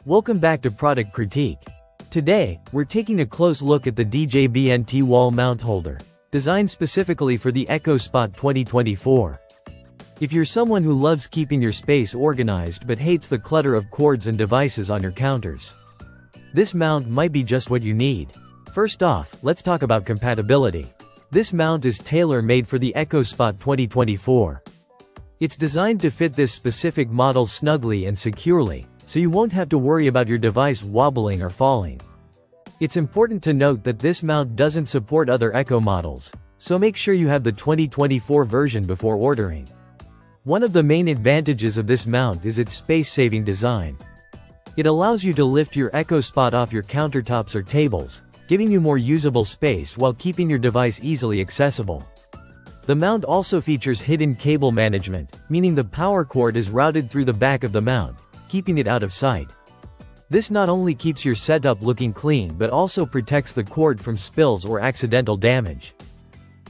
Welcome back to Product Critique. Today, we're taking a close look at the DJBNT wall mount holder, designed specifically for the EcoSpot 2024. If you're someone who loves keeping your space organized but hates the clutter of cords and devices on your counters, this mount might be just what you need. First off, let's talk about compatibility. This mount is tailor-made for the EcoSpot 2024. It's designed to fit this specific model snugly and securely, so you won't have to worry about your device wobbling or falling. It's important to note that this mount doesn't support other Eco models, so make sure you have the 2024 version before ordering. One of the main advantages of this mount is its space-saving design. It allows you to lift your EcoSpot off your countertops or tables, giving you more usable space while keeping your device easily accessible. The mount also features hidden cable management, meaning the power cord is routed through the back of the mount, keeping it out of sight. This not only keeps your setup looking clean but also protects the cord from spills or accidental damage.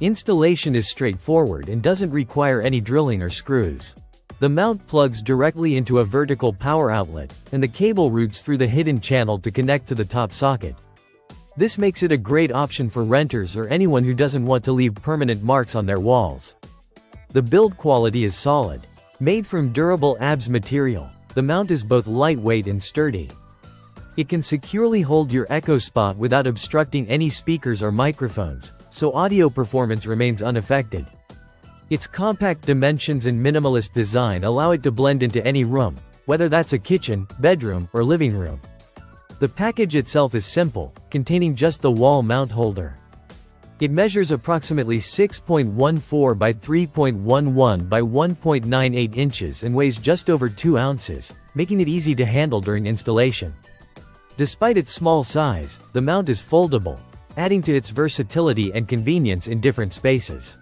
Installation is straightforward and doesn't require any drilling or screws. The mount plugs directly into a vertical power outlet, and the cable routes through the hidden channel to connect to the top socket. This makes it a great option for renters or anyone who doesn't want to leave permanent marks on their walls. The build quality is solid. Made from durable ABS material, the mount is both lightweight and sturdy. It can securely hold your EcoSpot without obstructing any speakers or microphones, so audio performance remains unaffected. Its compact dimensions and minimalist design allow it to blend into any room, whether that's a kitchen, bedroom, or living room. The package itself is simple, containing just the wall mount holder. It measures approximately 6.14 by 3.11 by 1.98 inches and weighs just over 2 ounces, making it easy to handle during installation. Despite its small size, the mount is foldable, adding to its versatility and convenience in different spaces.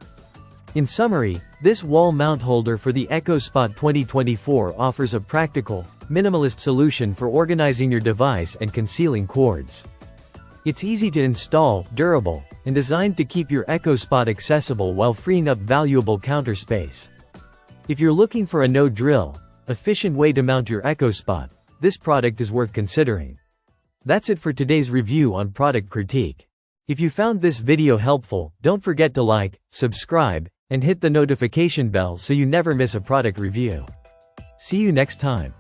In summary, this wall mount holder for the EcoSpot 2024 offers a practical, minimalist solution for organizing your device and concealing cords. It's easy to install, durable, and designed to keep your EcoSpot accessible while freeing up valuable counter space. If you're looking for a no-drill, efficient way to mount your EcoSpot, this product is worth considering. That's it for today's review on Product Critique. If you found this video helpful, don't forget to like, subscribe, and hit the notification bell so you never miss a product review. See you next time.